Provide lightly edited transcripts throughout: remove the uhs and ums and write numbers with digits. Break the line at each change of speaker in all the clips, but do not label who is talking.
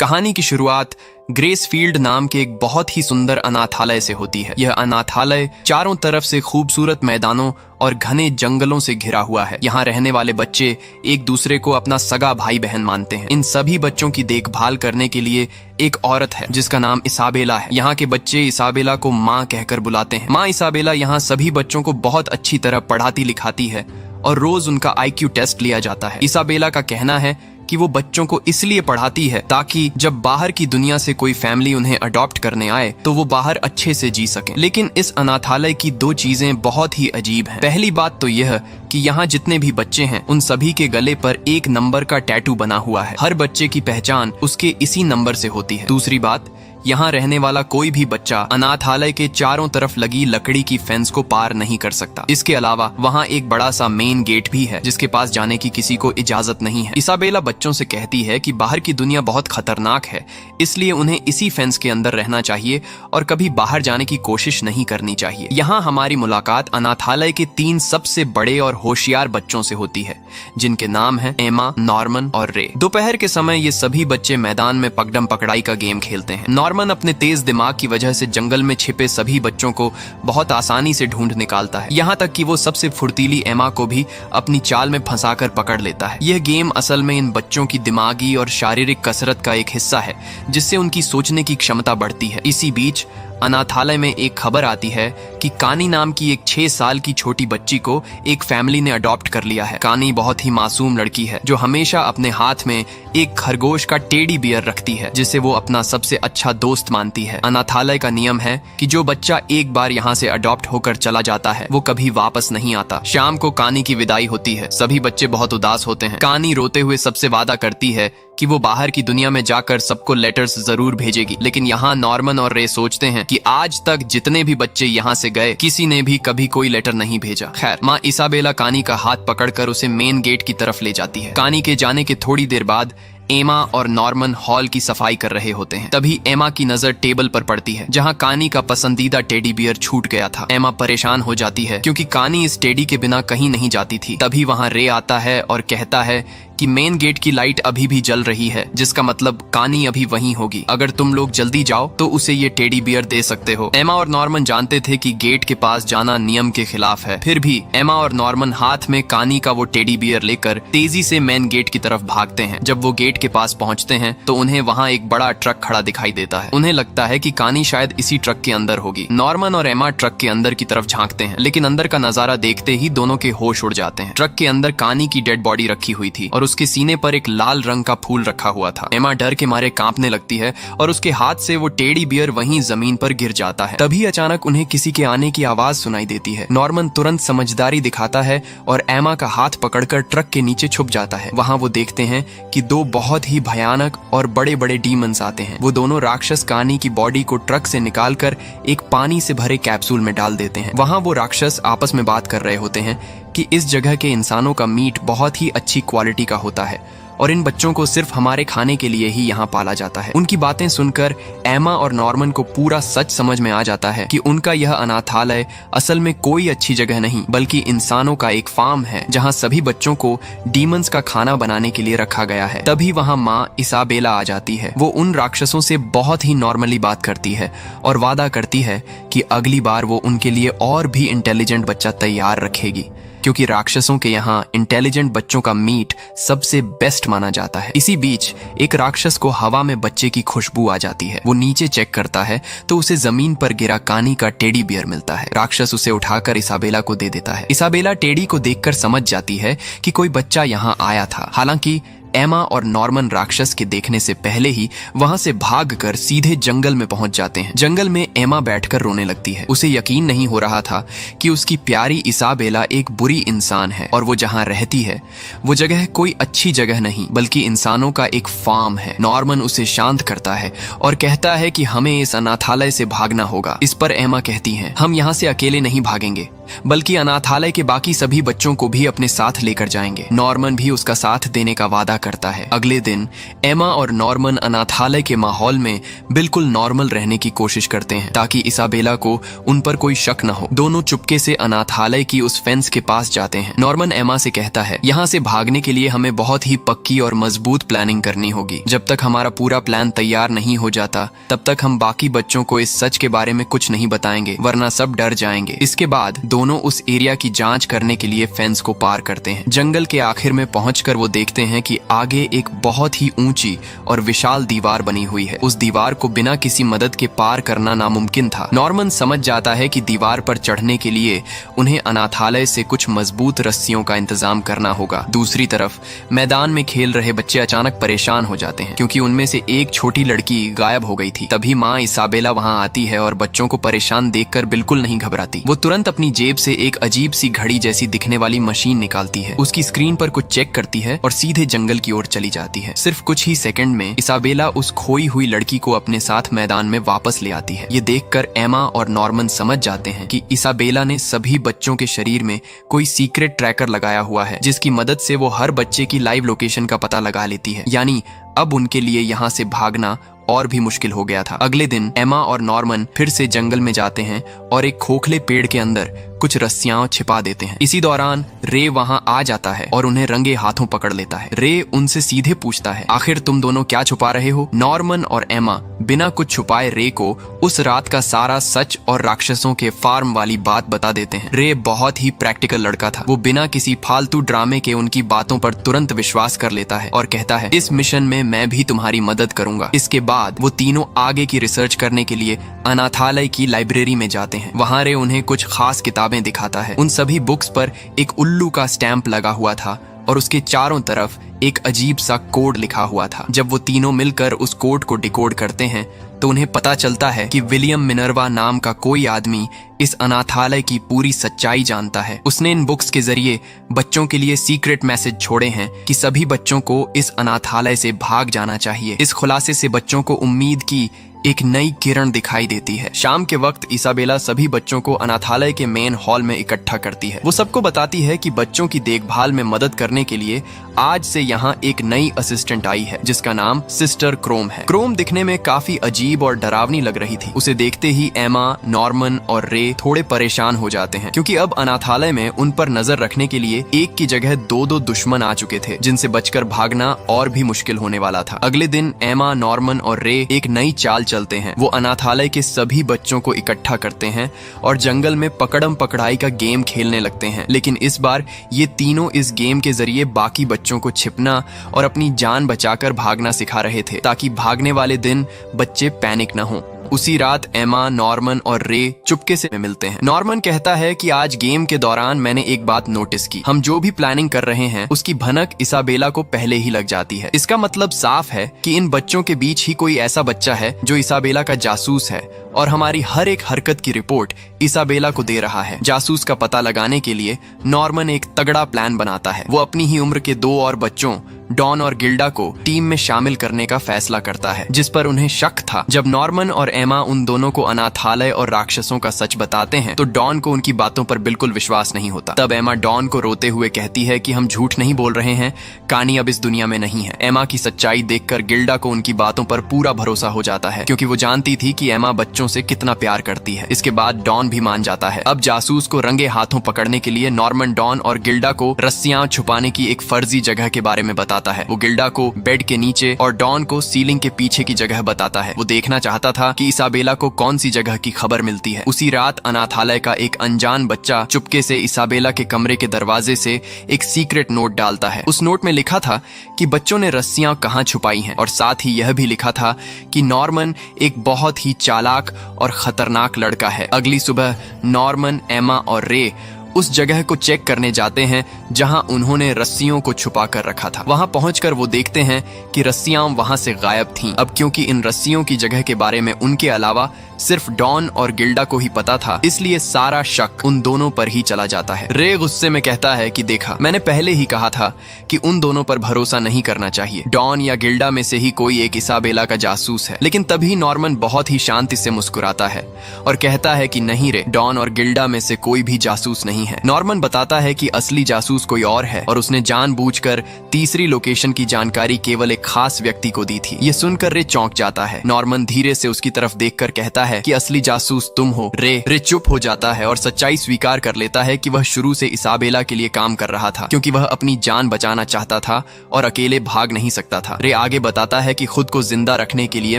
कहानी की शुरुआत ग्रेसफील्ड नाम के एक बहुत ही सुंदर अनाथालय से होती है। यह अनाथालय चारों तरफ से खूबसूरत मैदानों और घने जंगलों से घिरा हुआ है। यहाँ रहने वाले बच्चे एक दूसरे को अपना सगा भाई बहन मानते हैं। इन सभी बच्चों की देखभाल करने के लिए एक औरत है जिसका नाम इसाबेला है। यहाँ के बच्चे इसाबेला को माँ कहकर बुलाते हैं। माँ इसाबेला यहाँ सभी बच्चों को बहुत अच्छी तरह पढ़ाती लिखाती है और रोज उनका IQ टेस्ट लिया जाता है। इसाबेला का कहना है कि वो बच्चों को इसलिए पढ़ाती है ताकि जब बाहर की दुनिया से कोई फैमिली उन्हें अडॉप्ट करने आए तो वो बाहर अच्छे से जी सकें। लेकिन इस अनाथालय की दो चीजें बहुत ही अजीब हैं। पहली बात तो यह कि यहाँ जितने भी बच्चे हैं उन सभी के गले पर एक नंबर का टैटू बना हुआ है। हर बच्चे की पहचान उसके इसी नंबर से होती है। दूसरी बात, यहाँ रहने वाला कोई भी बच्चा अनाथालय के चारों तरफ लगी लकड़ी की फेंस को पार नहीं कर सकता। इसके अलावा वहाँ एक बड़ा सा मेन गेट भी है जिसके पास जाने की किसी को इजाजत नहीं है। इसाबेला बच्चों से कहती है कि बाहर की दुनिया बहुत खतरनाक है, इसलिए उन्हें इसी फेंस के अंदर रहना चाहिए और कभी बाहर जाने की कोशिश नहीं करनी चाहिए। यहाँ हमारी मुलाकात अनाथालय के 3 सबसे बड़े और होशियार बच्चों से होती है जिनके नाम है एमा, नॉर्मन और रे। दोपहर के समय ये सभी बच्चे मैदान में पकड़म पकड़ाई का गेम खेलते हैं। नॉर्मन अपने तेज दिमाग की वजह से जंगल में छिपे सभी बच्चों को बहुत आसानी से ढूंढ निकालता है, यहाँ तक कि वो सबसे फुर्तीली एमा को भी अपनी चाल में फंसाकर पकड़ लेता है। यह गेम असल में इन बच्चों की दिमागी और शारीरिक कसरत का एक हिस्सा है जिससे उनकी सोचने की क्षमता बढ़ती है। इसी बीच अनाथालय में एक खबर आती है कि कानी नाम की एक 6 साल की छोटी बच्ची को एक फैमिली ने अडॉप्ट कर लिया है। कानी बहुत ही मासूम लड़की है जो हमेशा अपने हाथ में एक खरगोश का टेडी बियर रखती है जिसे वो अपना सबसे अच्छा दोस्त मानती है। अनाथालय का नियम है कि जो बच्चा एक बार यहाँ से अडॉप्ट होकर चला जाता है वो कभी वापस नहीं आता। शाम को कानी की विदाई होती है। सभी बच्चे बहुत उदास होते हैं। कानी रोते हुए सबसे वादा करती है कि वो बाहर की दुनिया में जाकर सबको लेटर्स जरूर भेजेगी। लेकिन यहाँ नॉर्मन और रे सोचते हैं कि आज तक जितने भी बच्चे यहाँ से गए किसी ने भी कभी कोई लेटर नहीं भेजा। खैर, माँ इसाबेला कानी का हाथ पकड़कर उसे मेन गेट की तरफ ले जाती है। कानी के जाने के थोड़ी देर बाद एमा और नॉर्मन हॉल की सफाई कर रहे होते हैं। तभी एमा की नजर टेबल पर पड़ती है जहां कानी का पसंदीदा टेडी बियर छूट गया था। एमा परेशान हो जाती है क्योंकि कानी इस टेडी के बिना कहीं नहीं जाती थी। तभी वहां रे आता है और कहता है कि मेन गेट की लाइट अभी भी जल रही है जिसका मतलब कानी अभी वहीं होगी। अगर तुम लोग जल्दी जाओ तो उसे ये टेडी बियर दे सकते हो। एमा और नॉर्मन जानते थे कि गेट के पास जाना नियम के खिलाफ है, फिर भी एमा और नॉर्मन हाथ में कानी का वो टेडी बियर लेकर तेजी से मेन गेट की तरफ भागते हैं। जब वो गेट के पास पहुंचते हैं तो उन्हें वहां एक बड़ा ट्रक खड़ा दिखाई देता है। उन्हें लगता है कि कानी शायद इसी ट्रक के अंदर होगी। नॉर्मन और एमा ट्रक के अंदर की तरफ झांकते हैं लेकिन अंदर का नजारा देखते ही दोनों के होश उड़ जाते हैं। ट्रक के अंदर कानी की डेड बॉडी रखी हुई थी और उसके सीने पर एक लाल रंग का फूल रखा हुआ था। एमा डर के मारे कांपने लगती है और उसके हाथ से वो टेडी बियर वहीं जमीन पर गिर जाता है। तभी अचानक उन्हें किसी के आने की आवाज सुनाई देती है। नॉर्मन तुरंत समझदारी दिखाता है और एमा का हाथ पकड़कर ट्रक के नीचे छुप जाता है। वहां वो देखते हैं कि 2 बहुत ही भयानक और बड़े बड़े डीमंस आते हैं। वो दोनों राक्षस कानी की बॉडी को ट्रक से निकालकर एक पानी से भरे कैप्सूल में डाल देते हैं। वहां वो राक्षस आपस में बात कर रहे होते हैं कि इस जगह के इंसानों का मीट बहुत ही अच्छी क्वालिटी का होता है और इन बच्चों को सिर्फ हमारे खाने के लिए ही यहाँ पाला जाता है। उनकी बातें सुनकर एमा और नॉर्मन को पूरा सच समझ में आ जाता है कि उनका यह अनाथालय असल में कोई अच्छी जगह नहीं बल्कि इंसानों का एक फार्म है जहाँ सभी बच्चों को डीमंस का खाना बनाने के लिए रखा गया है। तभी वहाँ माँ इसाबेला आ जाती है। वो उन राक्षसों से बहुत ही नॉर्मली बात करती है और वादा करती है कि अगली बार वो उनके लिए और भी इंटेलिजेंट बच्चा तैयार रखेगी क्योंकि राक्षसों के यहाँ इंटेलिजेंट बच्चों का मीट सबसे बेस्ट माना जाता है। इसी बीच एक राक्षस को हवा में बच्चे की खुशबू आ जाती है। वो नीचे चेक करता है तो उसे जमीन पर गिरा कानी का टेडी बियर मिलता है। राक्षस उसे उठाकर इसाबेला को दे देता है। इसाबेला टेडी को देखकर समझ जाती है कि कोई बच्चा यहाँ आया था। हालांकि एमा और नॉर्मन राक्षस के देखने से पहले ही वहां से भागकर सीधे जंगल में पहुंच जाते हैं। जंगल में एमा बैठकर रोने लगती है। उसे यकीन नहीं हो रहा था कि उसकी प्यारी इसाबेला एक बुरी इंसान है और वो जहां रहती है वो जगह कोई अच्छी जगह नहीं बल्कि इंसानों का एक फार्म है। नॉर्मन उसे शांत करता है और कहता है कि हमें इस अनाथालय से भागना होगा। इस पर एमा कहती है, हम यहाँ से अकेले नहीं भागेंगे, बल्कि अनाथालय के बाकी सभी बच्चों को भी अपने साथ लेकर जाएंगे। नॉर्मन भी उसका साथ देने का वादा करता है। अगले दिन एमा और नॉर्मन अनाथालय के माहौल में बिल्कुल नॉर्मल रहने की कोशिश करते हैं ताकि इसाबेला को उन पर कोई शक न हो। दोनों चुपके से अनाथालय की उस फेंस के पास जाते हैं। नॉर्मन एमा से कहता है, यहाँ से भागने के लिए हमें बहुत ही पक्की और मजबूत प्लानिंग करनी होगी। जब तक हमारा पूरा प्लान तैयार नहीं हो जाता तब तक हम बाकी बच्चों को इस सच के बारे में कुछ नहीं बताएंगे, वरना सब डर जाएंगे। इसके बाद दोनों उस एरिया की जांच करने के लिए फेंस को पार करते हैं। जंगल के आखिर में पहुंचकर वो देखते हैं कि आगे एक बहुत ही ऊंची और विशाल दीवार बनी हुई है। उस दीवार को बिना किसी मदद के पार करना नामुमकिन था। नॉर्मन समझ जाता है कि दीवार पर चढ़ने के लिए उन्हें अनाथालय से कुछ मजबूत रस्सियों का इंतजाम करना होगा। दूसरी तरफ मैदान में खेल रहे बच्चे अचानक परेशान हो जाते हैं क्योंकि उनमें से एक छोटी लड़की गायब हो गई थी। तभी माँ इसाबेला वहां आती है और बच्चों को परेशान देखकर बिल्कुल नहीं घबराती। वो तुरंत अपनी जेब से एक अजीब सी घड़ी जैसी दिखने वाली मशीन निकालती है, उसकी स्क्रीन पर कुछ चेक करती है और सीधे जंगल की ओर चली जाती है। सिर्फ कुछ ही सेकंड में इसाबेला उस खोई हुई लड़की को अपने साथ मैदान में वापस ले आती है। ये देखकर एमा और नॉर्मन समझ जाते हैं कि इसाबेला ने सभी बच्चों के शरीर में कोई सीक्रेट ट्रैकर लगाया हुआ है, जिसकी मदद से वो हर बच्चे की लाइव लोकेशन का पता लगा लेती है। यानी अब उनके लिए यहाँ से भागना और भी मुश्किल हो गया था। अगले दिन एमा और नॉर्मन फिर से जंगल में जाते हैं और एक खोखले पेड़ के अंदर कुछ रस्सियां छिपा देते हैं। इसी दौरान रे वहां आ जाता है और उन्हें रंगे हाथों पकड़ लेता है। रे उनसे सीधे पूछता है, आखिर तुम दोनों क्या छुपा रहे हो? नॉर्मन और एमा बिना कुछ छुपाए रे को उस रात का सारा सच और राक्षसों के फार्म वाली बात बता देते हैं। रे बहुत ही प्रैक्टिकल लड़का था। वो बिना किसी फालतू ड्रामे के उनकी बातों पर तुरंत विश्वास कर लेता है और कहता है, इस मिशन में मैं भी तुम्हारी मदद करूंगा। इसके बाद वो तीनों आगे की रिसर्च करने के लिए अनाथालय की लाइब्रेरी में जाते हैं। वहां रे उन्हें कुछ खास किताबें दिखाता है। उन सभी बुक्स पर एक उल्लू का स्टैंप लगा हुआ था और उसके चारों तरफ एक अजीब सा कोड लिखा हुआ था। जब वो तीनों मिलकर उस कोड को डिकोड करते हैं तो उन्हें पता चलता है कि विलियम मिनर्वा नाम का कोई आदमी इस अनाथालय की पूरी सच्चाई जानता है। उसने इन बुक्स के जरिए बच्चों के लिए सीक्रेट मैसेज छोड़े हैं कि सभी बच्चों को इस अनाथालय से भाग जाना चाहिए। इस खुलासे से बच्चों को उम्मीद की एक नई किरण दिखाई देती है। शाम के वक्त इसाबेला सभी बच्चों को अनाथालय के मेन हॉल में इकट्ठा करती है। वो सबको बताती है कि बच्चों की देखभाल में मदद करने के लिए आज से यहाँ एक नई असिस्टेंट आई है जिसका नाम सिस्टर क्रोम है। क्रोम दिखने में काफी अजीब और डरावनी लग रही थी। उसे देखते ही एमा, नॉर्मन और रे थोड़े परेशान हो जाते हैं क्योंकि अब अनाथालय में उन पर नजर रखने के लिए एक की जगह दो दुश्मन आ चुके थे जिनसे बचकर भागना और भी मुश्किल होने वाला था। अगले दिन एमा, नॉर्मन और रे एक नई चाल चलते हैं। वो अनाथालय के सभी बच्चों को इकट्ठा करते हैं और जंगल में पकड़म पकड़ाई का गेम खेलने लगते हैं। लेकिन इस बार ये तीनों इस गेम के जरिए बाकी बच्चों को छिपना और अपनी जान बचाकर भागना सिखा रहे थे ताकि भागने वाले दिन बच्चे पैनिक न हो। उसी रात एमा, नॉर्मन और रे चुपके से मिलते हैं। नॉर्मन कहता है कि आज गेम के दौरान मैंने एक बात नोटिस की। हम जो भी प्लानिंग कर रहे हैं उसकी भनक इसाबेला को पहले ही लग जाती है। इसका मतलब साफ है कि इन बच्चों के बीच ही कोई ऐसा बच्चा है जो इसाबेला का जासूस है और हमारी हर एक हरकत की रिपोर्ट इसाबेला को दे रहा है। जासूस का पता लगाने के लिए नॉर्मन एक तगड़ा प्लान बनाता है। वो अपनी ही उम्र के दो और बच्चों डॉन और गिल्डा को टीम में शामिल करने का फैसला करता है जिस पर उन्हें शक था। जब नॉर्मन और एमा उन दोनों को अनाथालय और राक्षसों का सच बताते हैं तो डॉन को उनकी बातों पर बिल्कुल विश्वास नहीं होता। तब एमा डॉन को रोते हुए कहती है कि हम झूठ नहीं बोल रहे हैं, कानी अब इस दुनिया में नहीं है। एमा की सच्चाई देखकर गिल्डा को उनकी बातों पर पूरा भरोसा हो जाता है क्योंकि वो जानती थी कि एमा बच्चों से कितना प्यार करती है। इसके बाद डॉन भी मान जाता है। अब जासूस को रंगे हाथों पकड़ने के लिए नॉर्मन डॉन और गिल्डा को रस्सियां छुपाने की एक फर्जी जगह के बारे में बताता है। वो गिल्डा को बेड के नीचे और डॉन को सीलिंग के पीछे की जगह बताता है। वो देखना चाहता था कि इसाबेला को कौन सी जगह की खबर मिलती है। उसी रात अनाथालय का एक अनजान बच्चा चुपके से इसाबेला के कमरे के दरवाजे से एक सीक्रेट नोट डालता है। उस नोट में लिखा था कि बच्चों ने रस्सियां कहाँ छुपाई हैं और साथ ही यह भी लिखा था कि नॉर्मन एक बहुत ही चालाक और खतरनाक लड़का है। अगली सुबह नॉर्मन, एमा और रे उस जगह को चेक करने जाते हैं जहां उन्होंने रस्सियों को छुपा कर रखा था। वहां पहुंचकर वो देखते हैं कि रस्सियां वहां से गायब थीं। अब क्योंकि इन रस्सियों की जगह के बारे में उनके अलावा सिर्फ डॉन और गिल्डा को ही पता था, इसलिए सारा शक उन दोनों पर ही चला जाता है। रे गुस्से में कहता है कि देखा, मैंने पहले ही कहा था कि उन दोनों पर भरोसा नहीं करना चाहिए। डॉन या गिल्डा में से ही कोई एक इसाबेला का जासूस है। लेकिन तभी नॉर्मन बहुत ही शांति से मुस्कुराता है और कहता है कि नहीं रे, डॉन और गिल्डा में से कोई भी जासूस नहीं है। नॉर्मन बताता है कि असली जासूस कोई और है और उसने जानबूझकर तीसरी लोकेशन की जानकारी केवल एक खास व्यक्ति को दी थी। ये सुनकर रे चौंक जाता है। नॉर्मन धीरे से उसकी तरफ देखकर कहता है कि असली जासूस तुम हो। रे चुप हो जाता है और सच्चाई स्वीकार कर लेता है कि वह शुरू से इसाबेला के लिए काम कर रहा था, क्योंकि वह अपनी जान बचाना चाहता था और अकेले भाग नहीं सकता था। रे आगे बताता है कि खुद को जिंदा रखने के लिए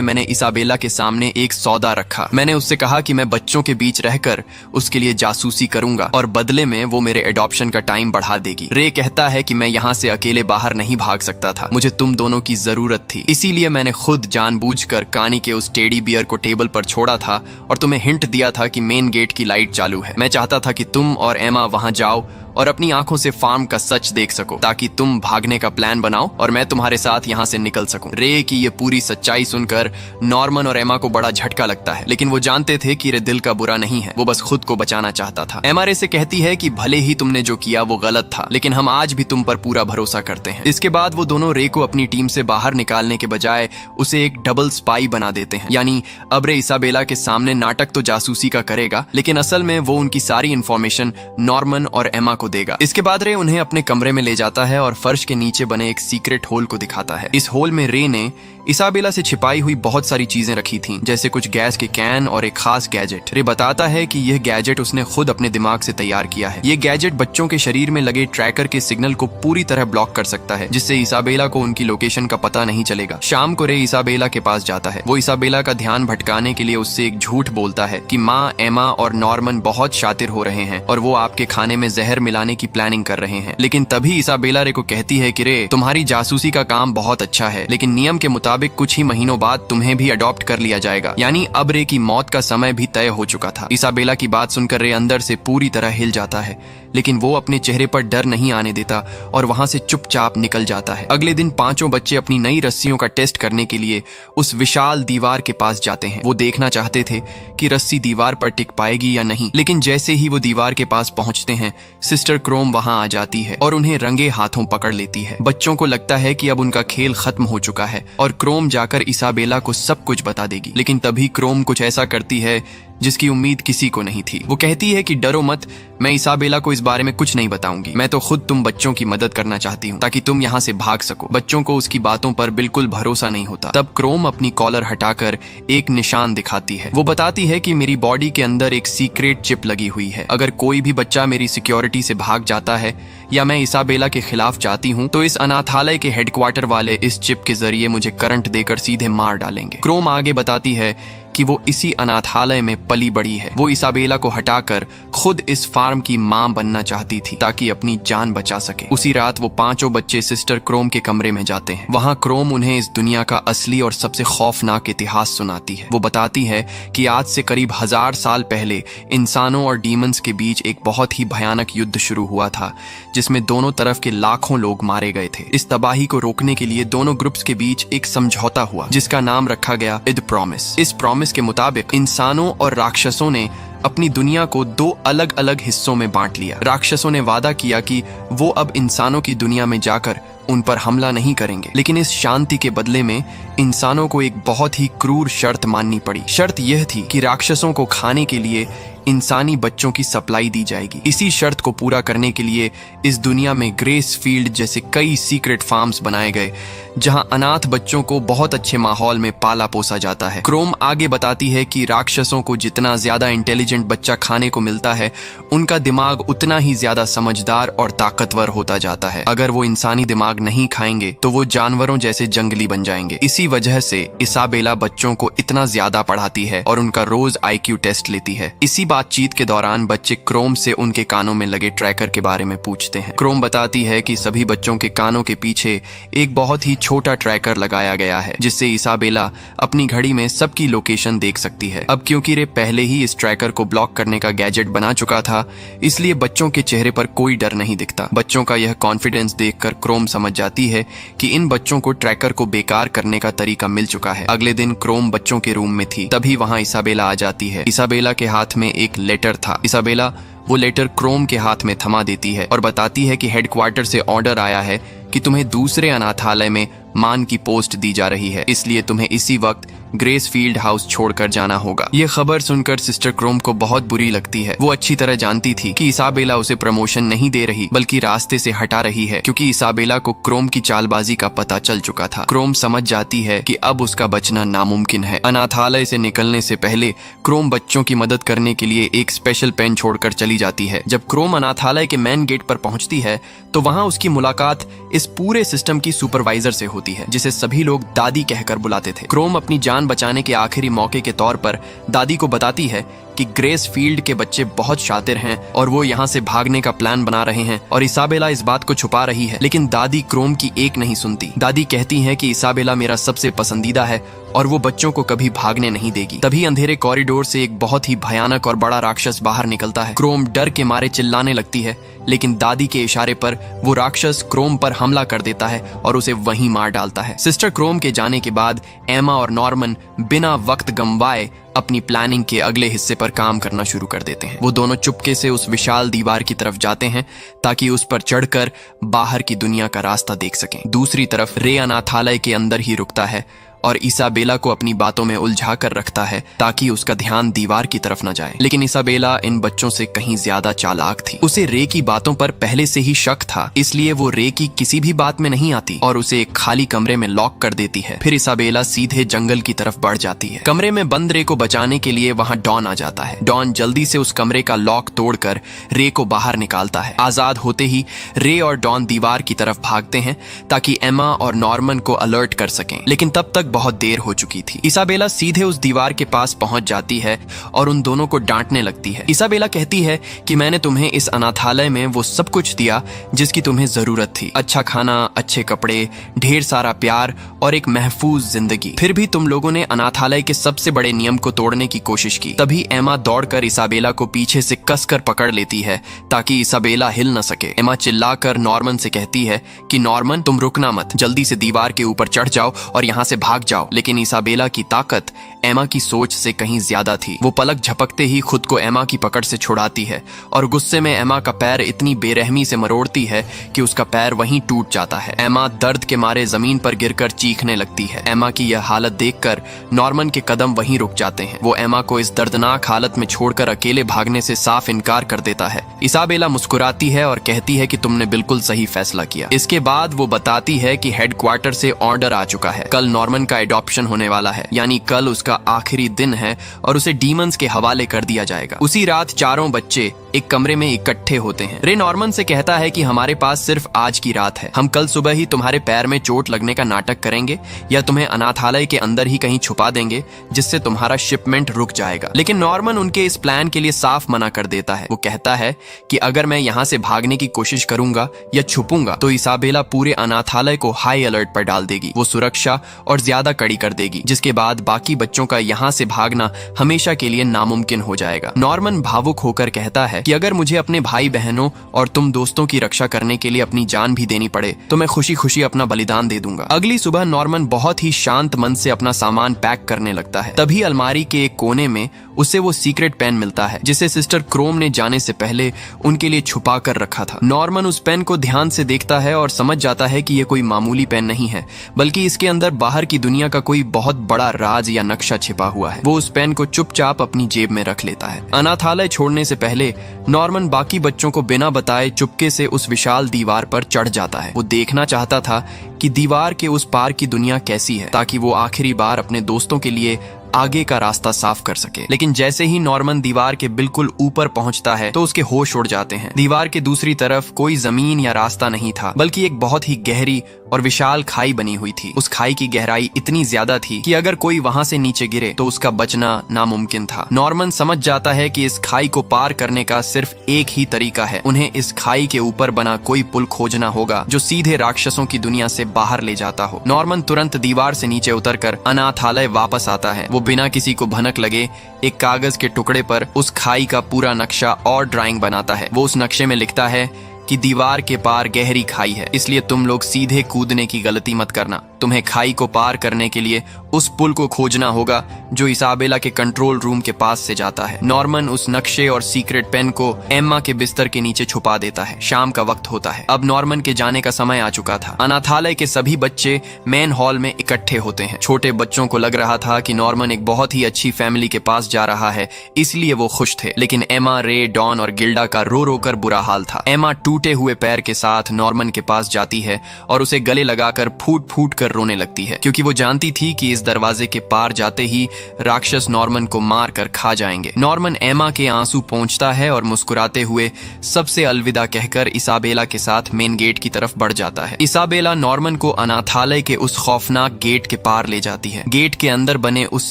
मैंने इसाबेला के सामने एक सौदा रखा। मैंने उससे कहा कि मैं बच्चों के बीच रहकर उसके लिए जासूसी करूंगा और बदले में वो मेरे एडॉप्शन का टाइम बढ़ा देगी। रे कहता है कि मैं यहाँ से अकेले बाहर नहीं भाग सकता था, मुझे तुम दोनों की जरूरत थी, इसीलिए मैंने खुद जानबूझकर कानी के उस टेडी बियर को टेबल पर छोड़ा था और तुम्हें हिंट दिया था कि मेन गेट की लाइट चालू है। मैं चाहता था कि तुम और एमा वहां जाओ और अपनी आंखों से फार्म का सच देख सको, ताकि तुम भागने का प्लान बनाओ और मैं तुम्हारे साथ यहाँ से निकल सकूं। रे की ये पूरी सच्चाई सुनकर नॉर्मन और एमा को बड़ा झटका लगता है, लेकिन वो जानते थे कि रे दिल का बुरा नहीं है, वो बस खुद को बचाना चाहता था। एमा रे से कहती है कि भले ही तुमने जो किया वो गलत था, लेकिन हम आज भी तुम पर पूरा भरोसा करते हैं। इसके बाद वो दोनों रे को अपनी टीम से बाहर निकालने के बजाय उसे एक डबल स्पाई बना देते हैं। यानी अब रे इसाबेला के सामने नाटक तो जासूसी का करेगा, लेकिन असल में वो उनकी सारी इंफॉर्मेशन नॉर्मन और एमा को देगा। इसके बाद रे उन्हें अपने कमरे में ले जाता है और फर्श के नीचे बने एक सीक्रेट होल को दिखाता है। इस होल में रे ने इसाबेला से छिपाई हुई बहुत सारी चीजें रखी थीं, जैसे कुछ गैस के कैन और एक खास गैजेट। रे बताता है कि यह गैजेट उसने खुद अपने दिमाग से तैयार किया है। ये गैजेट बच्चों के शरीर में लगे ट्रैकर के सिग्नल को पूरी तरह ब्लॉक कर सकता है, जिससे इसाबेला को उनकी लोकेशन का पता नहीं चलेगा। शाम को रे इसाबेला के पास जाता है। वो इसाबेला का ध्यान भटकाने के लिए उससे एक झूठ बोलता है कि माँ, एमा और नॉर्मन बहुत शातिर हो रहे हैं और वो आपके खाने में जहर मिलाने की प्लानिंग कर रहे हैं। लेकिन तभी इसाबेला रे को कहती है कि रे, तुम्हारी जासूसी का काम बहुत अच्छा है, लेकिन नियम के मुताबिक कुछ ही महीनों बाद तुम्हें भी अडॉप्ट कर लिया जाएगा। यानी अब रे की मौत का समय भी तय हो चुका था। इसाबेला की बात सुनकर रे अंदर से पूरी तरह हिल जाता है, लेकिन वो अपने चेहरे पर डर नहीं आने देता और वहां से चुपचाप निकल जाता है। अगले दिन पांचों बच्चे अपनी नई रस्सियों का टेस्ट करने के लिए उस विशाल दीवार के पास जाते हैं। वो देखना चाहते थे कि रस्सी दीवार पर टिक पाएगी या नहीं, लेकिन जैसे ही वो दीवार के पास पहुंचते हैं, सिस्टर क्रोम वहां आ जाती है और उन्हें रंगे हाथों पकड़ लेती है। बच्चों को लगता है कि अब उनका खेल खत्म हो चुका है और क्रोम जाकर इसाबेला को सब कुछ बता देगी। लेकिन तभी क्रोम कुछ ऐसा करती है जिसकी उम्मीद किसी को नहीं थी। वो कहती है कि डरो मत, मैं इसाबेला को इस बारे में कुछ नहीं बताऊंगी। मैं तो खुद तुम बच्चों की मदद करना चाहती हूँ ताकि तुम यहाँ से भाग सको। बच्चों को उसकी बातों पर बिल्कुल भरोसा नहीं होता। तब क्रोम अपनी कॉलर हटाकर एक निशान दिखाती है। वो बताती है कि मेरी बॉडी के अंदर एक सीक्रेट चिप लगी हुई है। अगर कोई भी बच्चा मेरी सिक्योरिटी से भाग जाता है या मैं इसाबेला के खिलाफ जाती हूँ, तो इस अनाथालय के हेडक्वार्टर वाले इस चिप के जरिए मुझे करंट देकर सीधे मार डालेंगे। क्रोम आगे बताती है कि वो इसी अनाथालय में पली बड़ी है। वो इसाबेला को हटाकर खुद इस फार्म की मां बनना चाहती थी ताकि अपनी जान बचा सके। उसी रात वो पांचों बच्चे सिस्टर क्रोम के कमरे में जाते हैं। वहां क्रोम उन्हें इस दुनिया का असली और सबसे खौफनाक इतिहास सुनाती है। वो बताती है कि आज से करीब 1000 साल पहले इंसानों और डीमंस के बीच एक बहुत ही भयानक युद्ध शुरू हुआ था, जिसमें दोनों तरफ के लाखों लोग मारे गए थे। इस तबाही को रोकने के लिए दोनों ग्रुप्स के बीच एक समझौता हुआ, जिसका नाम रखा गया इद प्रॉमिस। इस प्रॉमिस के मुताबिक इंसानों और राक्षसों ने अपनी दुनिया को 2 अलग अलग हिस्सों में बांट लिया। राक्षसों ने वादा किया कि वो अब इंसानों की दुनिया में जाकर उन पर हमला नहीं करेंगे, लेकिन इस शांति के बदले में इंसानों को एक बहुत ही क्रूर शर्त माननी पड़ी। शर्त यह थी कि राक्षसों को खाने के लिए इंसानी बच्चों की सप्लाई दी जाएगी। इसी शर्त को पूरा करने के लिए इस दुनिया में ग्रेस फील्ड जैसे कई सीक्रेट फार्म्स बनाए गए, जहां अनाथ बच्चों को बहुत अच्छे माहौल में पाला पोसा जाता है। क्रोम आगे बताती है कि राक्षसों को जितना ज्यादा इंटेलिजेंट बच्चा खाने को मिलता है, उनका दिमाग उतना ही ज्यादा समझदार और ताकतवर होता जाता है। अगर वो इंसानी दिमाग नहीं खाएंगे तो वो जानवरों जैसे जंगली बन जाएंगे। इसी वजह से इसाबेला बच्चों को इतना ज्यादा पढ़ाती है और उनका रोज IQ टेस्ट लेती है। इसी बातचीत के दौरान बच्चे क्रोम से उनके कानों में लगे ट्रैकर के बारे में पूछते हैं। क्रोम बताती है कि सभी बच्चों के कानों के पीछे एक बहुत ही छोटा ट्रैकर लगाया गया है, जिससे इसाबेला अपनी घड़ी में सबकी लोकेशन देख सकती है। अब क्योंकि रे पहले ही इस ट्रैकर को ब्लॉक करने का गैजेट बना चुका था, इसलिए बच्चों के चेहरे पर कोई डर नहीं दिखता। बच्चों का यह कॉन्फिडेंस देखकर क्रोम समझ जाती है कि इन बच्चों को ट्रैकर को बेकार करने का तरीका मिल चुका है। अगले दिन क्रोम बच्चों के रूम में थी, तभी वहां इसाबेला आ जाती है। इसाबेला के हाथ में एक लेटर था। इसाबेला वो लेटर क्रोम के हाथ में थमा देती है और बताती है कि हेडक्वार्टर से ऑर्डर आया है कि तुम्हें दूसरे अनाथालय में मान की पोस्ट दी जा रही है, इसलिए तुम्हें इसी वक्त ग्रेस फील्ड हाउस छोड़कर जाना होगा। यह खबर सुनकर सिस्टर क्रोम को बहुत बुरी लगती है। वो अच्छी तरह जानती थी कि इसाबेला उसे प्रमोशन नहीं दे रही बल्कि रास्ते से हटा रही है, क्योंकि इसाबेला को क्रोम की चालबाजी का पता चल चुका था। क्रोम समझ जाती है कि अब उसका बचना नामुमकिन है। अनाथालय से निकलने से पहले क्रोम बच्चों की मदद करने के लिए एक स्पेशल पेन छोड़कर चली जाती है। जब क्रोम अनाथालय के मेन गेट पर पहुंचती है तो वहां उसकी मुलाकात इस पूरे सिस्टम की सुपरवाइजर से होती है, जिसे सभी लोग दादी कहकर बुलाते थे। क्रोम अपनी जान बचाने के आखिरी मौके के तौर पर दादी को बताती है कि ग्रेस फील्ड के बच्चे बहुत शातिर हैं और वो यहाँ से भागने का प्लान बना रहे हैं, और इसाबेला इस बात को छुपा रही है। लेकिन दादी क्रोम की एक नहीं सुनती। दादी कहती है कि इसाबेला मेरा सबसे पसंदीदा है और वो बच्चों को कभी भागने नहीं देगी। तभी अंधेरे कॉरिडोर से एक बहुत ही भयानक और बड़ा राक्षस बाहर निकलता है। क्रोम डर के मारे चिल्लाने लगती है, लेकिन दादी के इशारे पर वो राक्षस क्रोम पर हमला कर देता है और उसे वहीं मार डालता है। सिस्टर क्रोम के जाने के बाद एमा और नॉर्मन बिना वक्त गंवाए अपनी प्लानिंग के अगले हिस्से पर काम करना शुरू कर देते हैं। वो दोनों चुपके से उस विशाल दीवार की तरफ जाते हैं ताकि उस पर चढ़कर बाहर की दुनिया का रास्ता देख सकें। दूसरी तरफ रे अनाथालय के अंदर ही रुकता है और इसाबेला को अपनी बातों में उलझा कर रखता है ताकि उसका ध्यान दीवार की तरफ न जाए। लेकिन इसाबेला इन बच्चों से कहीं ज्यादा चालाक थी। उसे रे की बातों पर पहले से ही शक था, इसलिए वो रे की किसी भी बात में नहीं आती और उसे एक खाली कमरे में लॉक कर देती है। फिर इसाबेला सीधे जंगल की तरफ बढ़ जाती है। कमरे में बंद रे को बचाने के लिए वहां डॉन आ जाता है। डॉन जल्दी से उस कमरे का लॉक तोड़कर रे को बाहर निकालता है। आजाद होते ही रे और डॉन दीवार की तरफ भागते हैं ताकि एमा और नॉर्मन को अलर्ट कर सकें, लेकिन तब तक बहुत देर हो चुकी थी। इसाबेला सीधे उस दीवार के पास पहुंच जाती है और उन दोनों को डांटने लगती है। इसाबेला कहती है कि मैंने तुम्हें इस अनाथालय में वो सब कुछ दिया जिसकी तुम्हें जरूरत थी, अच्छा खाना, अच्छे कपड़े, ढेर सारा प्यार और एक महफूज जिंदगी। फिर भी तुम लोगों ने अनाथालय के सबसे बड़े नियम को तोड़ने की कोशिश की। तभी एमा दौड़कर इसाबेला को पीछे से कसकर पकड़ लेती है ताकि इसाबेला हिल न सके। एमा चिल्लाकर नॉर्मन से कहती है कि नॉर्मन, तुम रुकना मत, जल्दी से दीवार के ऊपर चढ़ जाओ और यहाँ से भाग जाओ। लेकिन इसाबेला की ताकत एमा की सोच से कहीं ज्यादा थी। वो पलक झपकते ही खुद को एमा की पकड़ से छुड़ाती है और गुस्से में एमा का पैर इतनी बेरहमी से मरोड़ती है कि उसका पैर वहीं टूट जाता है। एमा दर्द के मारे जमीन पर गिरकर चीखने लगती है। एमा की यह हालत देखकर नॉर्मन के कदम वहीं रुक जाते हैं। वो एमा को इस दर्दनाक हालत में छोड़कर अकेले भागने से साफ इनकार कर देता है। इसाबेला मुस्कुराती है और कहती है कि तुमने बिल्कुल सही फैसला किया। इसके बाद वो बताती है कि हेडक्वार्टर से ऑर्डर आ चुका है। कल नॉर्मन का एडॉप्शन होने वाला है, यानी कल उसका आखिरी दिन है और उसे डीमंस के हवाले कर दिया जाएगा। उसी रात चारों बच्चे एक कमरे में इकट्ठे होते हैं। रे नॉर्मन से कहता है कि हमारे पास सिर्फ आज की रात है। हम कल सुबह ही तुम्हारे पैर में चोट लगने का नाटक करेंगे या तुम्हें अनाथालय के अंदर ही कहीं छुपा देंगे, जिससे तुम्हारा शिपमेंट रुक जाएगा। लेकिन नॉर्मन उनके इस प्लान के लिए साफ मना कर देता है। वो कहता है कि अगर मैं यहाँ से भागने की कोशिश करूंगा या छुपूंगा तो इसाबेला पूरे अनाथालय को हाई अलर्ट पर डाल देगी। वो सुरक्षा और ज्यादा कड़ी कर देगी, जिसके बाद बाकी बच्चों का यहाँ से भागना हमेशा के लिए नामुमकिन हो जाएगा। नॉर्मन भावुक होकर कहता है कि अगर मुझे अपने भाई बहनों और तुम दोस्तों की रक्षा करने के लिए अपनी जान भी देनी पड़े तो मैं खुशी खुशी अपना बलिदान दे दूंगा। अगली सुबह नॉर्मन बहुत ही शांत मन से अपना सामान पैक करने लगता है। तभी अलमारी के एक कोने में उसे वो सीक्रेट पेन मिलता है जिसे सिस्टर क्रोम ने जाने से पहले उनके लिए छुपा कर रखा था। नॉर्मन उस पेन को ध्यान से देखता है और समझ जाता है कि यह कोई मामूली पेन नहीं है, बल्कि इसके अंदर बाहर की दुनिया का कोई बहुत बड़ा राज या नक्शा छिपा हुआ है। वो उस पेन को चुपचाप अपनी जेब में रख लेता है। अनाथालय छोड़ने से पहले नॉर्मन बाकी बच्चों को बिना बताए चुपके से उस विशाल दीवार पर चढ़ जाता है। वो देखना चाहता था कि दीवार के उस पार की दुनिया कैसी है, ताकि वो आखिरी बार अपने दोस्तों के लिए आगे का रास्ता साफ कर सके। लेकिन जैसे ही नॉर्मन दीवार के बिल्कुल ऊपर पहुंचता है तो उसके होश उड़ जाते हैं। दीवार के दूसरी तरफ कोई जमीन या रास्ता नहीं था, बल्कि एक बहुत ही गहरी और विशाल खाई बनी हुई थी। उस खाई की गहराई इतनी ज्यादा थी कि अगर कोई वहां से नीचे गिरे तो उसका बचना नामुमकिन था। नॉर्मन समझ जाता है कि इस खाई को पार करने का सिर्फ एक ही तरीका है, उन्हें इस खाई के ऊपर बना कोई पुल खोजना होगा जो सीधे राक्षसों की दुनिया से बाहर ले जाता हो। नॉर्मन तुरंत दीवार से नीचे उतरकर अनाथालय वापस आता है। वो बिना किसी को भनक लगे एक कागज के टुकड़े पर उस खाई का पूरा नक्शा और ड्राइंग बनाता है। वो उस नक्शे में लिखता है कि दीवार के पार गहरी खाई है, इसलिए तुम लोग सीधे कूदने की गलती मत करना। तुम्हें खाई को पार करने के लिए उस पुल को खोजना होगा जो इसाबेला के कंट्रोल रूम के पास से जाता है। नॉर्मन उस नक्शे और सीक्रेट पेन को एम्मा के बिस्तर के नीचे छुपा देता है। शाम का वक्त होता है। अब नॉर्मन के जाने का समय आ चुका था। अनाथालय के सभी बच्चे मेन हॉल में इकट्ठे होते हैं। छोटे बच्चों को लग रहा था कि नॉर्मन एक बहुत ही अच्छी फैमिली के पास जा रहा है, इसलिए वो खुश थे। लेकिन एम्मा, रे, डॉन और गिल्डा का रो रो कर बुरा हाल था। एम्मा टूटे हुए पैर के साथ नॉर्मन के पास जाती है और उसे गले लगाकर फूट फूट कर रोने लगती है, क्योंकि वो जानती थी कि इस दरवाजे के पार जाते ही राक्षस नॉर्मन को मार कर खा जाएंगे। नॉर्मन एम्मा के आंसू पोंछता है और मुस्कुराते हुए सबसे अलविदा कहकर इसाबेला के साथ मेन गेट की तरफ बढ़ जाता है। इसाबेला नॉर्मन को अनाथालय के उस खौफनाक गेट के पार ले जाती है। गेट के अंदर बने उस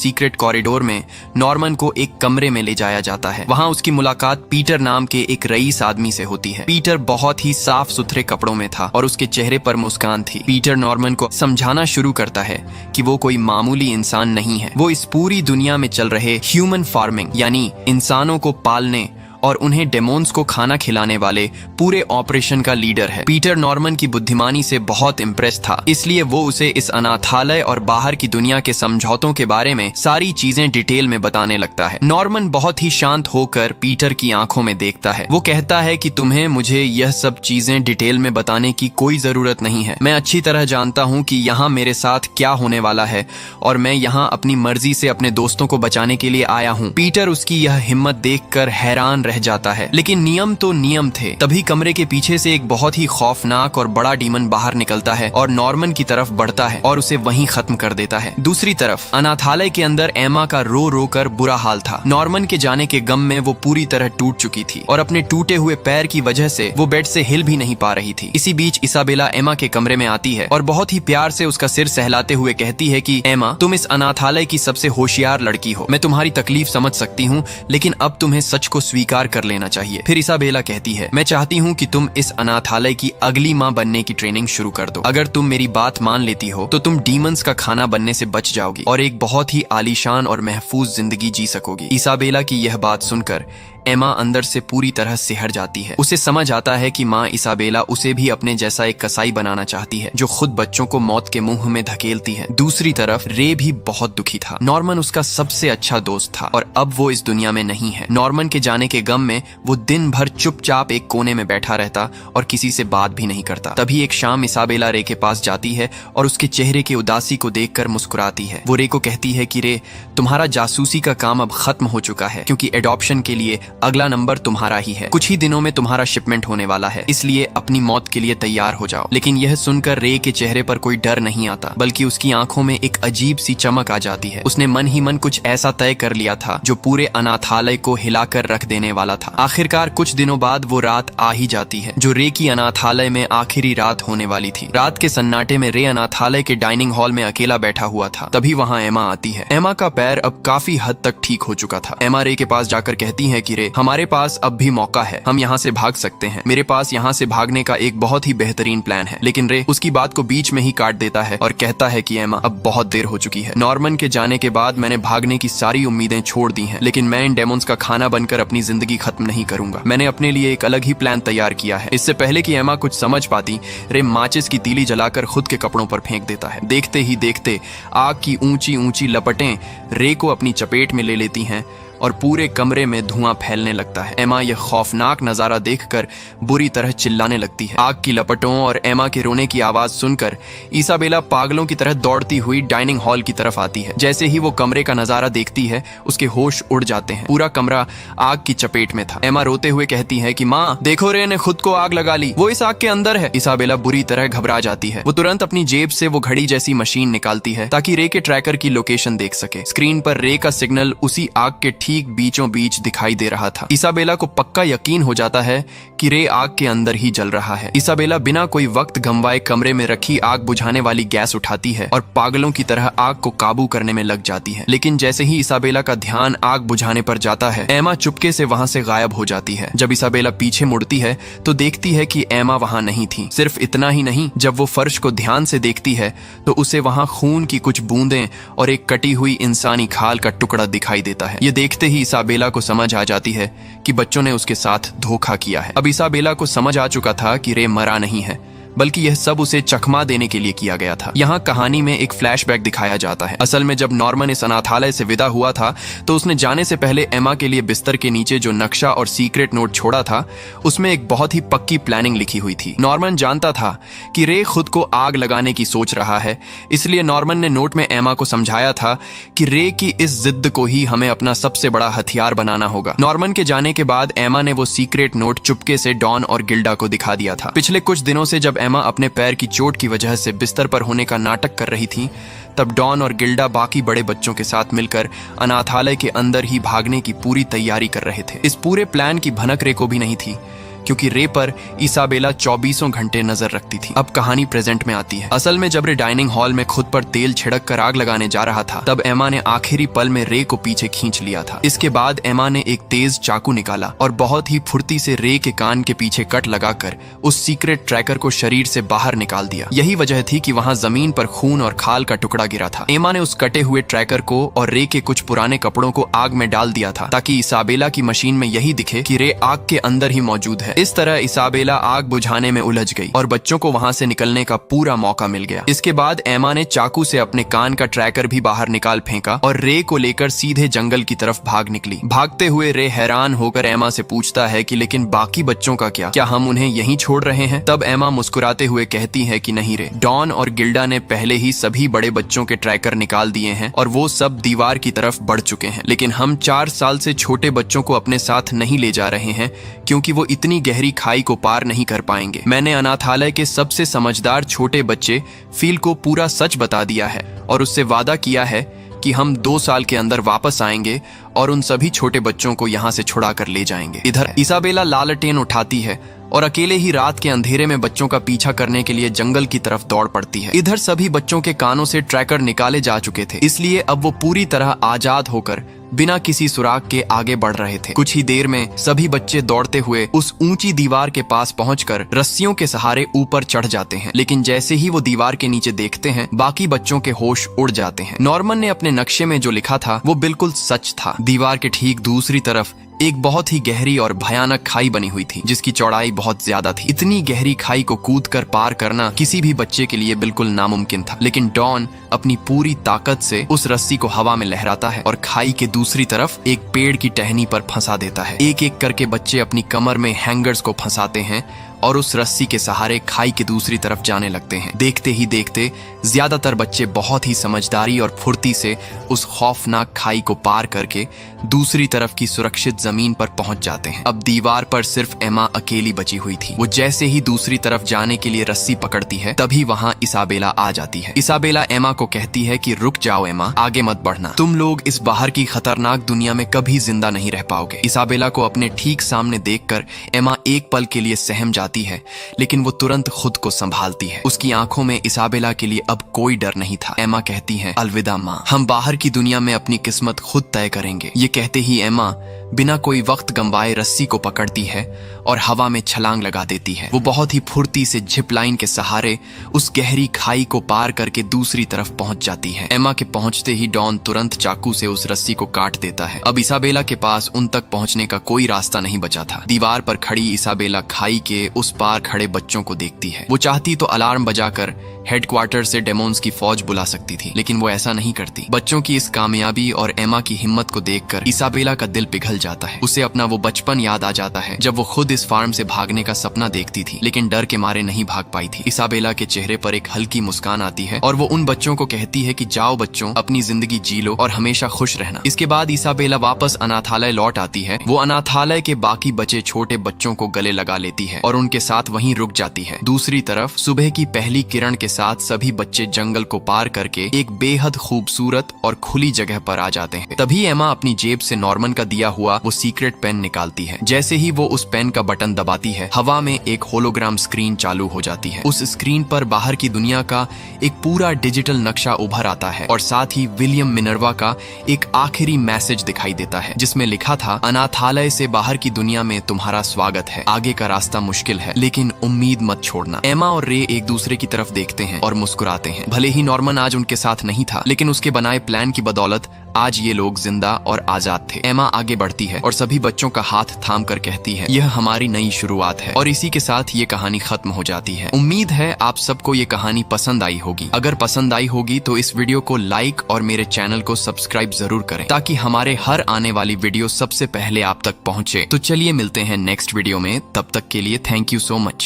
सीक्रेट कॉरिडोर में नॉर्मन को एक कमरे में ले जाया जाता है। वहां उसकी मुलाकात पीटर नाम के एक रईस आदमी से होती है। पीटर बहुत ही साफ सुथरे कपड़ों में था और उसके चेहरे पर मुस्कान थी। पीटर नॉर्मन को समझाना शुरू करता है कि वो कोई मामूली इंसान नहीं है। वो इस पूरी दुनिया में चल रहे ह्यूमन फार्मिंग यानी इंसानों को पालने और उन्हें डेमोन्स को खाना खिलाने वाले पूरे ऑपरेशन का लीडर है। पीटर नॉर्मन की बुद्धिमानी से बहुत इम्प्रेस था, इसलिए वो उसे इस अनाथालय और बाहर की दुनिया के समझौतों के बारे में सारी चीजें डिटेल में बताने लगता है। नॉर्मन बहुत ही शांत होकर पीटर की आंखों में देखता है। वो कहता है कि तुम्हें मुझे यह सब चीजें डिटेल में बताने की कोई जरूरत नहीं है। मैं अच्छी तरह जानता हूँ कि यहाँ मेरे साथ क्या होने वाला है और मैं यहाँ अपनी मर्जी से अपने दोस्तों को बचाने के लिए आया हूँ। पीटर उसकी यह हिम्मत देखकर हैरान जाता है, लेकिन नियम तो नियम थे। तभी कमरे के पीछे से एक बहुत ही खौफनाक और बड़ा डीमन बाहर निकलता है और नॉर्मन की तरफ बढ़ता है और उसे वहीं खत्म कर देता है। दूसरी तरफ अनाथालय के अंदर एम्मा का रो रो कर बुरा हाल था। नॉर्मन के जाने के गम में वो पूरी तरह टूट चुकी थी और अपने टूटे हुए पैर की वजह से वो बेड से हिल भी नहीं पा रही थी। इसी बीच इसाबेला एम्मा के कमरे में आती है और बहुत ही प्यार से उसका सिर सहलाते हुए कहती है कि एम्मा, तुम इस अनाथालय की सबसे होशियार लड़की हो। मैं तुम्हारी तकलीफ समझ सकती हूँ, लेकिन अब तुम्हें सच को स्वीकार कर लेना चाहिए। फिर इसाबेला कहती है, मैं चाहती हूँ कि तुम इस अनाथालय की अगली माँ बनने की ट्रेनिंग शुरू कर दो। अगर तुम मेरी बात मान लेती हो तो तुम डीमंस का खाना बनने से बच जाओगी और एक बहुत ही आलीशान और महफूज जिंदगी जी सकोगी। इसाबेला की यह बात सुनकर एम्मा अंदर से पूरी तरह सिहर जाती है। उसे समझ आता है कि माँ इसाबेला उसे भी अपने जैसा एक कसाई बनाना चाहती है जो खुद बच्चों को मौत के मुंह में धकेलती है। दूसरी तरफ रे भी बहुत दुखी था। नॉर्मन उसका सबसे अच्छा दोस्त था और अब वो इस दुनिया में नहीं है। नॉर्मन के जाने के गम में वो दिन भर चुपचाप एक कोने में बैठा रहता और किसी से बात भी नहीं करता। तभी एक शाम इसाबेला रे के पास जाती है और उसके चेहरे की उदासी को देखकर मुस्कुराती है। वो रे को कहती है कि रे, तुम्हारा जासूसी का काम अब खत्म हो चुका है, क्योंकि एडॉप्शन के लिए अगला नंबर तुम्हारा ही है। कुछ ही दिनों में तुम्हारा शिपमेंट होने वाला है, इसलिए अपनी मौत के लिए तैयार हो जाओ। लेकिन यह सुनकर रे के चेहरे पर कोई डर नहीं आता, बल्कि उसकी आंखों में एक अजीब सी चमक आ जाती है। उसने मन ही मन कुछ ऐसा तय कर लिया था जो पूरे अनाथालय को हिलाकर रख देने वाला था। आखिरकार कुछ दिनों बाद वो रात आ ही जाती है जो रे की अनाथालय में आखिरी रात होने वाली थी। रात के सन्नाटे में रे अनाथालय के डाइनिंग हॉल में अकेला बैठा हुआ था। तभी वहाँ एम्मा आती है। एम्मा का पैर अब काफी हद तक ठीक हो चुका था। एम्मा रे के पास जाकर कहती है कि रे, हमारे पास अब भी मौका है, हम यहाँ से भाग सकते हैं। मेरे पास यहाँ से भागने का एक बहुत ही बेहतरीन प्लान है। लेकिन रे उसकी बात को बीच में ही काट देता है और कहता है कि एम्मा, अब बहुत देर हो चुकी है। नॉर्मन के जाने के बाद मैंने भागने की सारी उम्मीदें छोड़ दी हैं, लेकिन मैं इन डेमोन्स का खाना बनकर अपनी जिंदगी खत्म नहीं करूंगा। मैंने अपने लिए एक अलग ही प्लान तैयार किया है। इससे पहले कि एम्मा कुछ समझ पाती, रे माचिस की तीली जलाकर खुद के कपड़ों पर फेंक देता है। देखते ही देखते आग की ऊंची ऊंची लपटें रे को अपनी चपेट में ले लेती हैं और पूरे कमरे में धुआं फैलने लगता है। एमा यह खौफनाक नजारा देखकर बुरी तरह चिल्लाने लगती है। आग की लपटों और एमा के रोने की आवाज सुनकर इसाबेला पागलों की तरह दौड़ती हुई डाइनिंग हॉल की तरफ आती है। जैसे ही वो कमरे का नजारा देखती है, उसके होश उड़ जाते हैं। पूरा कमरा आग की चपेट में था। एमा रोते हुए कहती है कि माँ देखो, रे ने खुद को आग लगा ली, वो इस आग के अंदर है। इसाबेला बुरी तरह घबरा जाती है। वो तुरंत अपनी जेब से वो घड़ी जैसी मशीन निकालती है ताकि रे के ट्रैकर की लोकेशन देख सके। स्क्रीन पर रे का सिग्नल उसी आग के ठीक बीचों बीच दिखाई दे रहा था। इसाबेला को पक्का यकीन हो जाता है कि रे आग के अंदर ही जल रहा है। इसाबेला बिना कोई वक्त गंवाए कमरे में रखी आग बुझाने वाली गैस उठाती है और पागलों की तरह आग को काबू करने में लग जाती है। लेकिन जैसे ही इसाबेला का ध्यान आग बुझाने पर जाता है, एमा चुपके से वहां से गायब हो जाती है। जब इसाबेला पीछे मुड़ती है तो देखती है कि एमा वहां नहीं थी। सिर्फ इतना ही नहीं, जब वो फर्श को ध्यान से देखती है तो उसे वहां खून की कुछ बूंदें और एक कटी हुई इंसानी खाल का टुकड़ा दिखाई देता है। ये देखते ही इसाबेला को समझ आ जाती है कि बच्चों ने उसके साथ धोखा किया है। अब इसाबेला को समझ आ चुका था कि रे मरा नहीं है, बल्कि यह सब उसे चकमा देने के लिए किया गया था। यहाँ कहानी में एक फ्लैशबैक दिखाया जाता है। असल में जब नॉर्मन इस अनाथालय से विदा हुआ था तो उसने जाने से पहले एमा के लिए बिस्तर के नीचे जो नक्शा और सीक्रेट नोट छोड़ा था, उसमें एक बहुत ही पक्की प्लानिंग लिखी हुई थी। नॉर्मन जानता था कि रे खुद को आग लगाने की सोच रहा है, इसलिए नॉर्मन ने नोट में एमा को समझाया था कि रे की इस जिद को ही हमें अपना सबसे बड़ा हथियार बनाना होगा। नॉर्मन के जाने के बाद एमा ने वो सीक्रेट नोट चुपके से डॉन और गिल्डा को दिखा दिया था। पिछले कुछ दिनों से जब एमा अपने पैर की चोट की वजह से बिस्तर पर होने का नाटक कर रही थी, तब डॉन और गिल्डा बाकी बड़े बच्चों के साथ मिलकर अनाथालय के अंदर ही भागने की पूरी तैयारी कर रहे थे। इस पूरे प्लान की भनक रे को भी नहीं थी, क्योंकि रे पर इसाबेला 24 घंटे नजर रखती थी। अब कहानी प्रेजेंट में आती है। असल में जब रे डाइनिंग हॉल में खुद पर तेल छिड़क कर आग लगाने जा रहा था, तब एमा ने आखिरी पल में रे को पीछे खींच लिया था। इसके बाद एमा ने एक तेज चाकू निकाला और बहुत ही फुर्ती से रे के कान के पीछे कट लगाकर उस सीक्रेट ट्रैकर को शरीर से बाहर निकाल दिया। यही वजह थी कि वहां जमीन पर खून और खाल का टुकड़ा गिरा था। एमा ने उस कटे हुए ट्रैकर को और रे के कुछ पुराने कपड़ों को आग में डाल दिया था ताकि इसाबेला की मशीन में यही दिखे कि रे आग के अंदर ही मौजूद है। इस तरह इसाबेला आग बुझाने में उलझ गई और बच्चों को वहां से निकलने का पूरा मौका मिल गया। इसके बाद एमा ने चाकू से अपने कान का ट्रैकर भी बाहर निकाल फेंका और रे को लेकर सीधे जंगल की तरफ भाग निकली। भागते हुए रे हैरान होकर एमा से पूछता है कि लेकिन बाकी बच्चों का क्या हम उन्हें यहीं छोड़ रहे हैं? तब एमा मुस्कुराते हुए कहती है कि नहीं रे, डॉन और गिल्डा ने पहले ही सभी बड़े बच्चों के ट्रैकर निकाल दिए हैं और वो सब दीवार की तरफ बढ़ चुके हैं। लेकिन हम 4 साल से छोटे बच्चों को अपने साथ नहीं ले जा रहे हैं, क्योंकि वो इतनी गहरी खाई को पार नहीं कर पाएंगे। मैंने अनाथालय के सबसे समझदार छोटे बच्चे फील को पूरा सच बता दिया है और उससे वादा किया है कि हम 2 साल के अंदर वापस आएंगे और उन सभी छोटे बच्चों को यहाँ से छुड़ा कर ले जाएंगे। इधर इसाबेला लालटेन उठाती है और अकेले ही रात के अंधेरे में बच्चों का पीछा करने के लिए जंगल की तरफ दौड़ पड़ती है। इधर सभी बच्चों के कानों से ट्रैकर निकाले जा चुके थे, इसलिए अब वो पूरी तरह आजाद होकर बिना किसी सुराग के आगे बढ़ रहे थे। कुछ ही देर में सभी बच्चे दौड़ते हुए उस ऊंची दीवार के पास पहुंचकर रस्सियों के सहारे ऊपर चढ़ जाते हैं। लेकिन जैसे ही वो दीवार के नीचे देखते हैं, बाकी बच्चों के होश उड़ जाते हैं। नॉर्मन ने अपने नक्शे में जो लिखा था वो बिल्कुल सच था। दीवार के ठीक दूसरी तरफ एक बहुत ही गहरी और भयानक खाई बनी हुई थी, जिसकी चौड़ाई बहुत ज्यादा थी। इतनी गहरी खाई को कूदकर पार करना किसी भी बच्चे के लिए बिल्कुल नामुमकिन था। लेकिन डॉन अपनी पूरी ताकत से उस रस्सी को हवा में लहराता है और खाई के दूसरी तरफ एक पेड़ की टहनी पर फंसा देता है। एक एक करके बच्चे अपनी कमर में हैंगर्स को फंसाते हैं और उस रस्सी के सहारे खाई के दूसरी तरफ जाने लगते हैं। देखते ही देखते ज्यादातर बच्चे बहुत ही समझदारी और फुर्ती से उस खौफनाक खाई को पार करके दूसरी तरफ की सुरक्षित जमीन पर पहुंच जाते हैं। अब दीवार पर सिर्फ एमा अकेली बची हुई थी। वो जैसे ही दूसरी तरफ जाने के लिए रस्सी पकड़ती है, तभी वहां इसाबेला आ जाती है। इसाबेला एमा को कहती है कि रुक जाओ एमा, आगे मत बढ़ना। तुम लोग इस बाहर की खतरनाक दुनिया में कभी जिंदा नहीं रह पाओगे। इसाबेला को अपने ठीक सामने देखकर एमा एक पल के लिए सहम जाती है, लेकिन वो तुरंत खुद को संभालती है। उसकी आंखों में इसाबेला के लिए अब कोई डर नहीं था। एमा कहती है, अलविदा माँ, हम बाहर की दुनिया में अपनी किस्मत खुद तय करेंगे। ये कहते ही एमा बिना कोई वक्त गंवाए रस्सी को पकड़ती है और हवा में छलांग लगा देती है। वो बहुत ही फुर्ती से जिप लाइन के सहारे उस गहरी खाई को पार करके दूसरी तरफ पहुंच जाती है। एमा के पहुंचते ही डॉन तुरंत चाकू से उस रस्सी को काट देता है। अब इसाबेला के पास उन तक पहुंचने का कोई रास्ता नहीं बचा था। दीवार पर खड़ी इसाबेला खाई के उस पार खड़े बच्चों को देखती है। वो चाहती तो अलार्म बजाकर हेडक्वार्टर से डेमोन्स की फौज बुला सकती थी, लेकिन वो ऐसा नहीं करती। बच्चों की इस कामयाबी और एमा की हिम्मत को देखकर इसाबेला का दिल पिघल जाता है। उसे अपना वो बचपन याद आ जाता है जब वो खुद इस फार्म से भागने का सपना देखती थी, लेकिन डर के मारे नहीं भाग पाई थी। इसाबेला के चेहरे पर एक हल्की मुस्कान आती है और वो उन बच्चों को कहती है कि जाओ बच्चों, अपनी जिंदगी जी लो और हमेशा खुश रहना। इसके बाद इसाबेला वापस अनाथालय लौट आती है। वो अनाथालय के बाकी बचे छोटे बच्चों को गले लगा लेती है और उनके साथ वहीं रुक जाती है। दूसरी तरफ सुबह की पहली किरण के साथ सभी बच्चे जंगल को पार करके एक बेहद खूबसूरत और खुली जगह पर आ जाते हैं। तभी एमा अपनी जेब से नॉर्मन का दिया हुआ वो सीक्रेट पेन निकालती है। जैसे ही वो उस पेन का बटन दबाती है, हवा में एक होलोग्राम स्क्रीन चालू हो जाती है। उस स्क्रीन पर बाहर की दुनिया का एक पूरा डिजिटल नक्शा उभर आता है और साथ ही विलियम मिनर्वा का एक आखिरी मैसेज दिखाई देता है, जिसमें लिखा था, अनाथालय से बाहर की दुनिया में तुम्हारा स्वागत है। आगे का रास्ता मुश्किल है, लेकिन उम्मीद मत छोड़ना। एमा और रे एक दूसरे की तरफ देखते हैं और मुस्कुराते हैं। भले ही नॉर्मन आज उनके साथ नहीं था, लेकिन उसके बनाए प्लान की बदौलत आज ये लोग जिंदा और आजाद थे। एमा आगे बढ़ती है और सभी बच्चों का हाथ थाम कर कहती है, यह हमारी नई शुरुआत है। और इसी के साथ ये कहानी खत्म हो जाती है। उम्मीद है आप सबको ये कहानी पसंद आई होगी। अगर पसंद आई होगी तो इस वीडियो को लाइक और मेरे चैनल को सब्सक्राइब जरूर करें, ताकि हमारे हर आने वाली वीडियो सबसे पहले आप तक पहुंचे। तो चलिए मिलते हैं नेक्स्ट वीडियो में। तब तक के लिए थैंक यू सो मच।